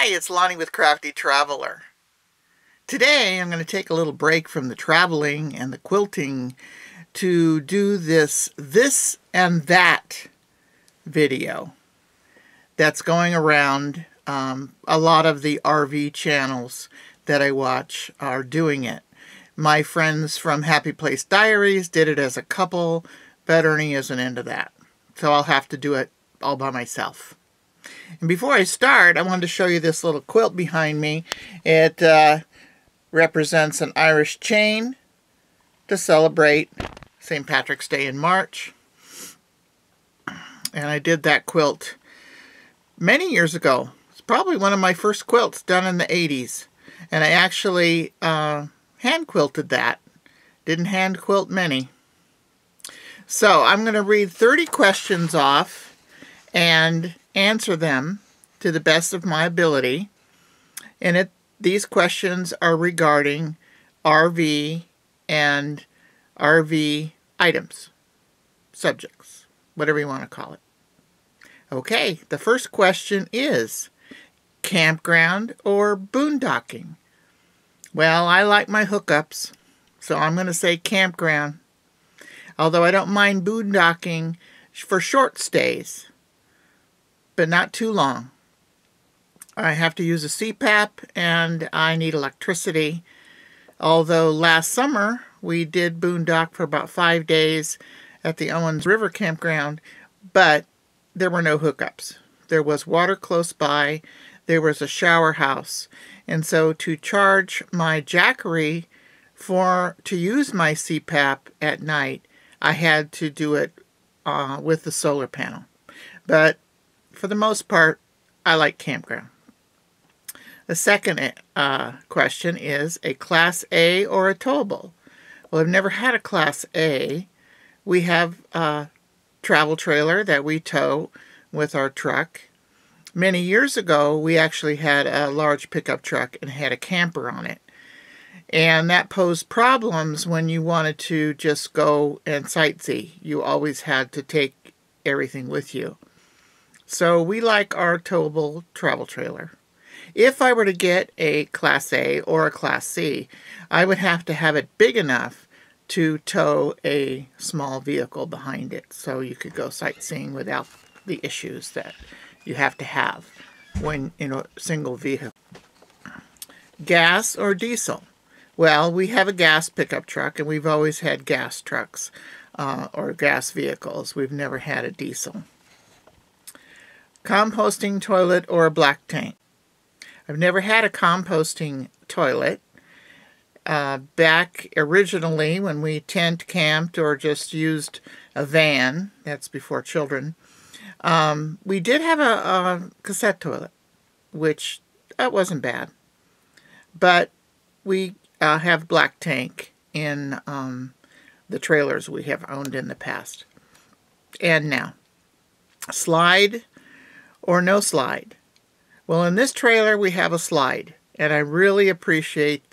Hi, it's Lonnie with Crafty Traveler. Today I'm going to take a little break from the traveling and the quilting to do this and that video that's going around. A lot of the RV channels that I watch are doing it. My friends from Happy Place Diaries did it as a couple, but Ernie isn't into that. So I'll have to do it all by myself. And before I start, I wanted to show you this little quilt behind me. It represents an Irish chain to celebrate St. Patrick's Day in March. And I did that quilt many years ago. It's probably one of my first quilts done in the 80s. And I actually hand quilted that. Didn't hand quilt many. So I'm going to read 30 questions off and answer them to the best of my ability. And these questions are regarding RV and RV items, subjects, whatever you want to call it. Okay, the first question is, campground or boondocking? Well, I like my hookups, so I'm going to say campground. Although I don't mind boondocking for short stays, but not too long. I have to use a CPAP and I need electricity. Although last summer we did boondock for about 5 days at the Owens River Campground, but there were no hookups. There was water close by, there was a shower house, and so to charge my Jackery to use my CPAP at night, I had to do it with the solar panel. But for the most part, I like campground. The second question is a Class A or a Towable? Well, I've never had a Class A. We have a travel trailer that we tow with our truck. Many years ago, we actually had a large pickup truck and had a camper on it. And that posed problems when you wanted to just go and sightsee. You always had to take everything with you. So we like our towable travel trailer. If I were to get a Class A or a Class C, I would have to have it big enough to tow a small vehicle behind it, so you could go sightseeing without the issues that you have to have when in a single vehicle. Gas or diesel? Well, we have a gas pickup truck, and we've always had gas trucks or gas vehicles. We've never had a diesel. Composting toilet or a black tank? I've never had a composting toilet. Back originally when we tent camped or just used a van, that's before children, we did have a cassette toilet, which wasn't bad. But we have black tank in the trailers we have owned in the past. And now, slide or no slide? Well, in this trailer we have a slide, and I really appreciate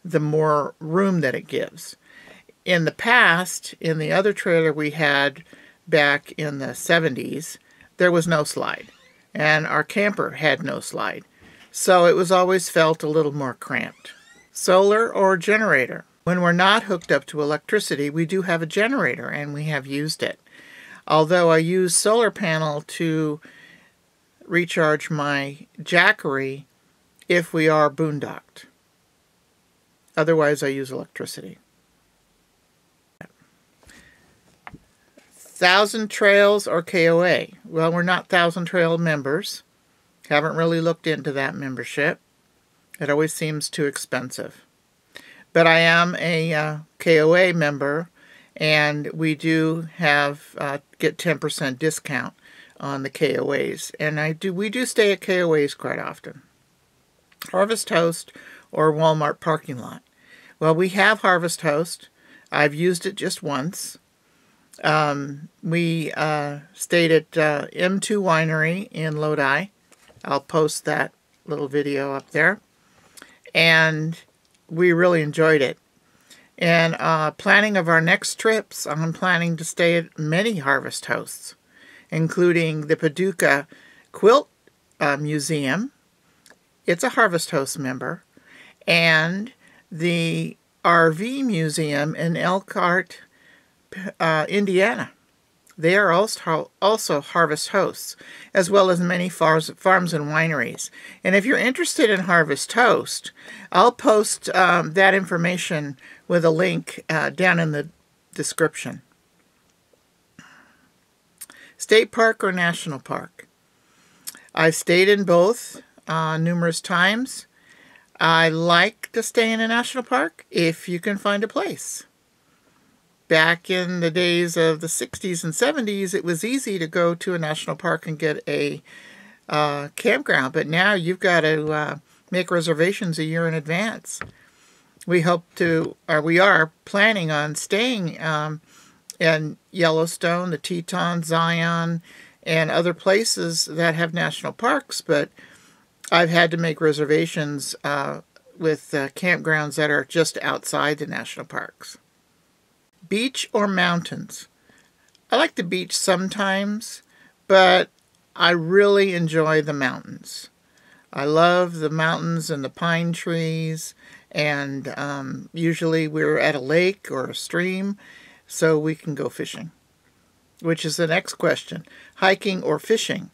the more room that it gives. In the past, in the other trailer we had back in the 70s, there was no slide, and our camper had no slide. So it was always felt a little more cramped. Solar or generator? When we're not hooked up to electricity, we do have a generator, and we have used it. Although I use solar panel to recharge my Jackery if we are boondocked. Otherwise, I use electricity. 1,000 Trails or KOA? Well, we're not 1,000 Trail members. Haven't really looked into that membership. It always seems too expensive. But I am a KOA member, and we do have get 10% discount on the KOAs. And we do stay at KOAs quite often. Harvest Host or Walmart parking lot? Well, we have Harvest Host. I've used it just once. We stayed at M2 Winery in Lodi. I'll post that little video up there. And we really enjoyed it. And planning of our next trips, I'm planning to stay at many Harvest Hosts, including the Paducah Quilt Museum It's a Harvest Host member. And the RV Museum in Elkhart, Indiana. They are also Harvest Hosts, as well as many farms and wineries. And if you're interested in Harvest Host, I'll post that information with a link down in the description. State park or national park? I've stayed in both numerous times. I like to stay in a national park if you can find a place. Back in the days of the 60s and 70s, it was easy to go to a national park and get a campground, but now you've got to make reservations a year in advance. We are planning on staying in Yellowstone, the Teton, Zion, and other places that have national parks, but I've had to make reservations with campgrounds that are just outside the national parks. Beach or mountains? I like the beach sometimes, but I really enjoy the mountains. I love the mountains and the pine trees, and usually we're at a lake or a stream, so we can go fishing. Which is the next question. Hiking or fishing?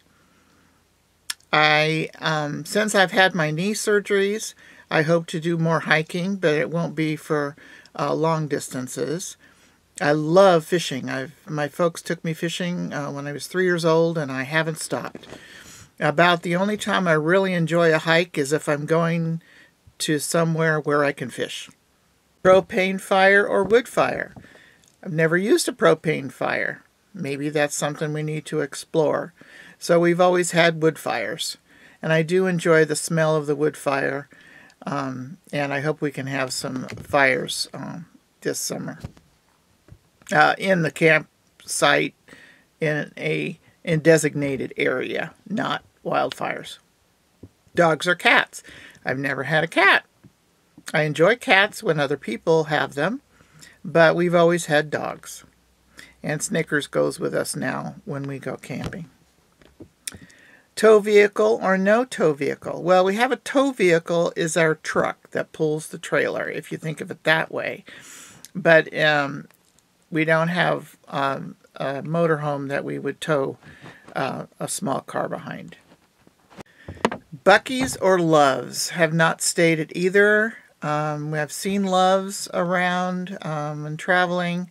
Since I've had my knee surgeries, I hope to do more hiking, but it won't be for long distances. I love fishing. My folks took me fishing when I was 3 years old, and I haven't stopped. About the only time I really enjoy a hike is if I'm going to somewhere where I can fish. Propane fire or wood fire? I've never used a propane fire. Maybe that's something we need to explore. So we've always had wood fires. And I do enjoy the smell of the wood fire. And I hope we can have some fires this summer. In the campsite in a designated area, not wildfires. Dogs or cats? I've never had a cat. I enjoy cats when other people have them, but we've always had dogs. And Snickers goes with us now when we go camping. Tow vehicle or no tow vehicle? Well, we have a tow vehicle is our truck that pulls the trailer, if you think of it that way. But we don't have a motorhome that we would tow a small car behind. Buc-ee's or Love's? Have not stayed at either. I've seen Love's around and traveling,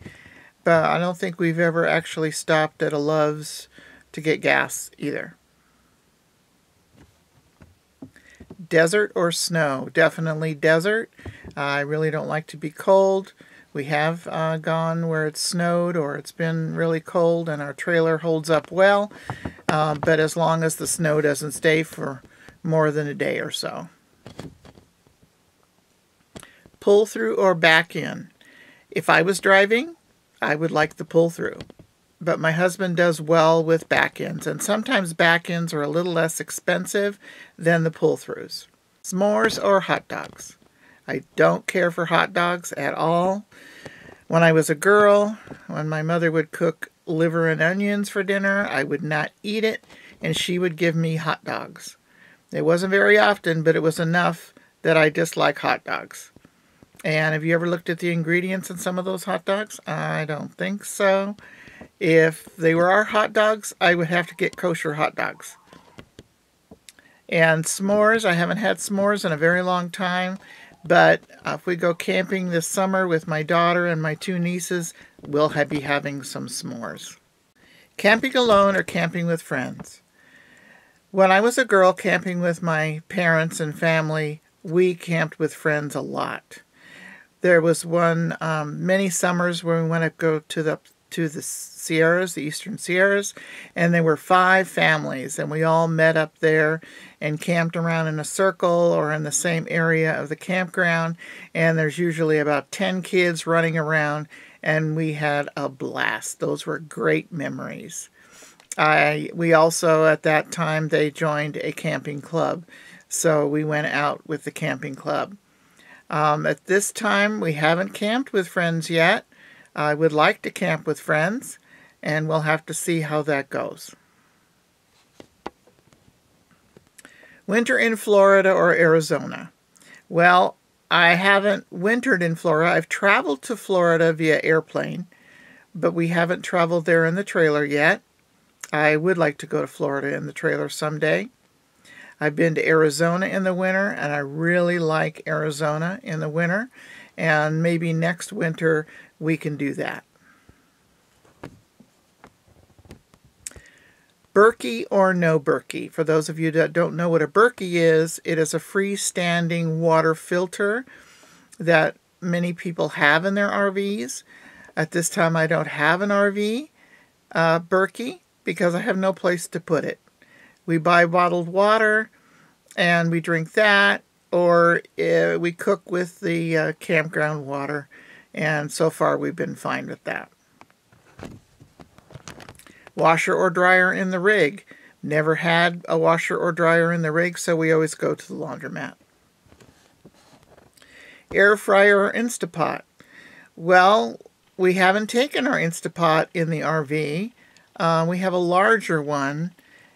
but I don't think we've ever actually stopped at a Love's to get gas either. Desert or snow? Definitely desert. I really don't like to be cold. We have gone where it's snowed or it's been really cold and our trailer holds up well, but as long as the snow doesn't stay for more than a day or so. Pull through or back in? If I was driving, I would like the pull through, but my husband does well with back ends, and sometimes back ends are a little less expensive than the pull throughs. S'mores or hot dogs? I don't care for hot dogs at all. When I was a girl, when my mother would cook liver and onions for dinner, I would not eat it, and she would give me hot dogs. It wasn't very often, but it was enough that I dislike hot dogs. And have you ever looked at the ingredients in some of those hot dogs? I don't think so. If they were our hot dogs, I would have to get kosher hot dogs. And s'mores, I haven't had s'mores in a very long time. But if we go camping this summer with my daughter and my 2 nieces, we'll be having some s'mores. Camping alone or camping with friends? When I was a girl camping with my parents and family, we camped with friends a lot. There was many summers where we went to go to the Sierras, the Eastern Sierras, and there were 5 families, and we all met up there and camped around in a circle or in the same area of the campground, and there's usually about 10 kids running around, and we had a blast. Those were great memories. We also, at that time, they joined a camping club, so we went out with the camping club. At this time, we haven't camped with friends yet. I would like to camp with friends, and we'll have to see how that goes. Winter in Florida or Arizona? Well, I haven't wintered in Florida. I've traveled to Florida via airplane, but we haven't traveled there in the trailer yet. I would like to go to Florida in the trailer someday. I've been to Arizona in the winter, and I really like Arizona in the winter. And maybe next winter we can do that. Berkey or no Berkey? For those of you that don't know what a Berkey is, it is a freestanding water filter that many people have in their RVs. At this time, I don't have an RV Berkey because I have no place to put it. We buy bottled water and we drink that, or we cook with the campground water, and so far we've been fine with that. Washer or dryer in the rig? Never had a washer or dryer in the rig, so we always go to the laundromat. Air fryer or Instapot? Well, we haven't taken our Instapot in the RV. We have a larger one.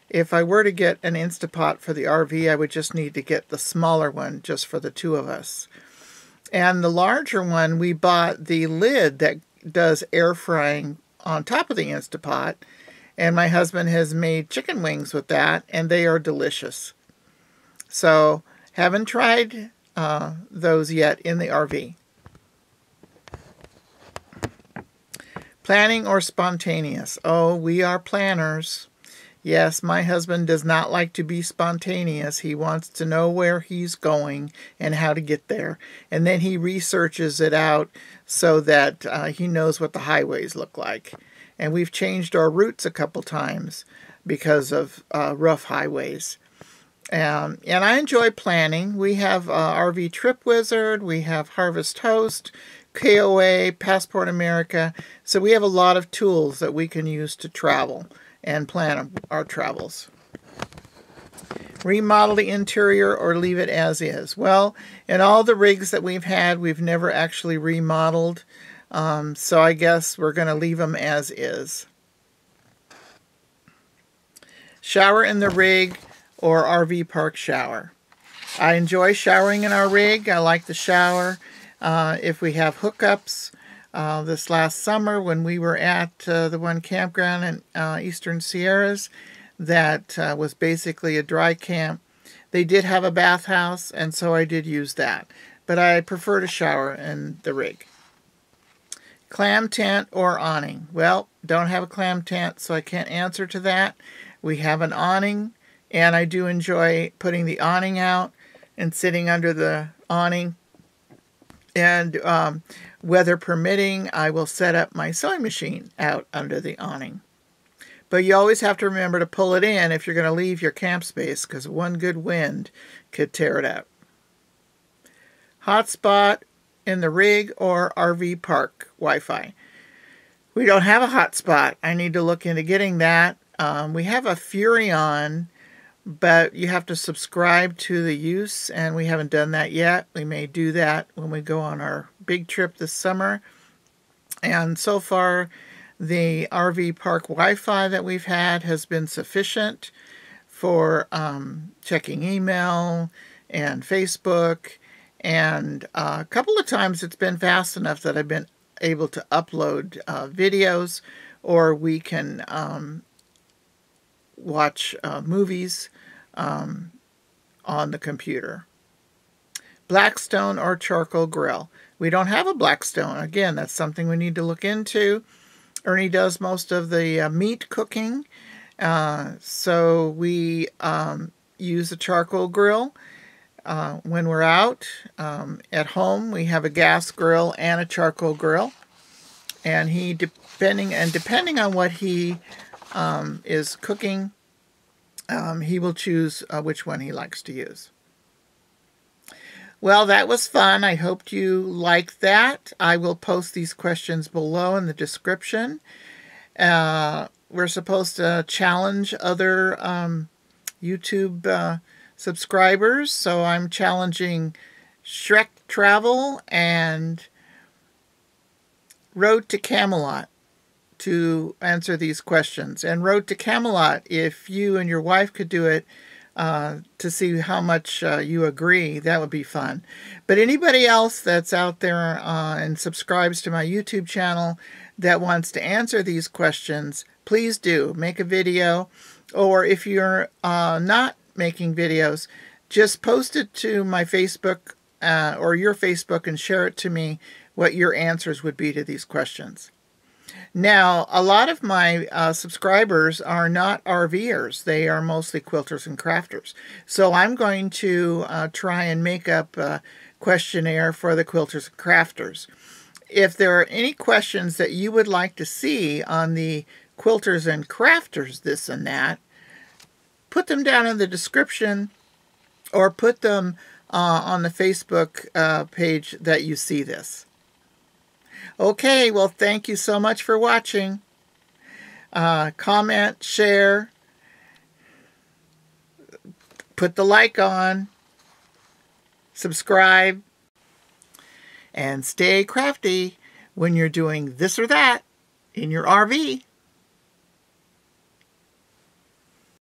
If I were to get an Instapot for the RV, I would just need to get the smaller one just for the two of us. And the larger one, we bought the lid that does air frying on top of the Instapot. And my husband has made chicken wings with that, and they are delicious. So, haven't tried those yet in the RV. Planning or spontaneous? Oh, we are planners. Yes, my husband does not like to be spontaneous. He wants to know where he's going and how to get there. And then he researches it out so that he knows what the highways look like. And we've changed our routes a couple times because of rough highways. And I enjoy planning. We have RV Trip Wizard, we have Harvest Host, KOA, Passport America. So we have a lot of tools that we can use to travel and plan our travels. Remodel the interior or leave it as is? Well, in all the rigs that we've had, we've never actually remodeled. So I guess we're going to leave them as is. Shower in the rig or RV park shower? I enjoy showering in our rig. I like the shower. If we have hookups, this last summer when we were at the one campground in Eastern Sierras that was basically a dry camp, they did have a bathhouse, and so I did use that. But I prefer to shower in the rig. Clam tent or awning? Well, don't have a clam tent, so I can't answer to that. We have an awning, and I do enjoy putting the awning out and sitting under the awning. And weather permitting, I will set up my sewing machine out under the awning. But you always have to remember to pull it in if you're going to leave your camp space, because one good wind could tear it out. Hotspot in the rig or RV park Wi-Fi? We don't have a hotspot. I need to look into getting that. We have a Furion, but you have to subscribe to the use, and we haven't done that yet. We may do that when we go on our big trip this summer. And so far, the RV park Wi-Fi that we've had has been sufficient for checking email and Facebook. And a couple of times it's been fast enough that I've been able to upload videos, or we can watch movies on the computer. Blackstone or charcoal grill? We don't have a Blackstone. Again, that's something we need to look into. Ernie does most of the meat cooking, so we use a charcoal grill. When we're out at home, we have a gas grill and a charcoal grill, and depending on what he is cooking, he will choose which one he likes to use. Well, that was fun. I hope you liked that. I will post these questions below in the description. We're supposed to challenge other YouTube subscribers, so I'm challenging Shrek Travel and Road to Camelot to answer these questions. And Road to Camelot, if you and your wife could do it, to see how much you agree. That would be fun. But anybody else that's out there and subscribes to my YouTube channel that wants to answer these questions, please do make a video. Or if you're not making videos, just post it to my Facebook or your Facebook and share it to me what your answers would be to these questions. Now, a lot of my subscribers are not RVers. They are mostly quilters and crafters. So I'm going to try and make up a questionnaire for the quilters and crafters. If there are any questions that you would like to see on the quilters and crafters this and that, put them down in the description or put them on the Facebook page that you see this. Okay, well, thank you so much for watching. Comment, share, put the like on, subscribe, and stay crafty when you're doing this or that in your RV.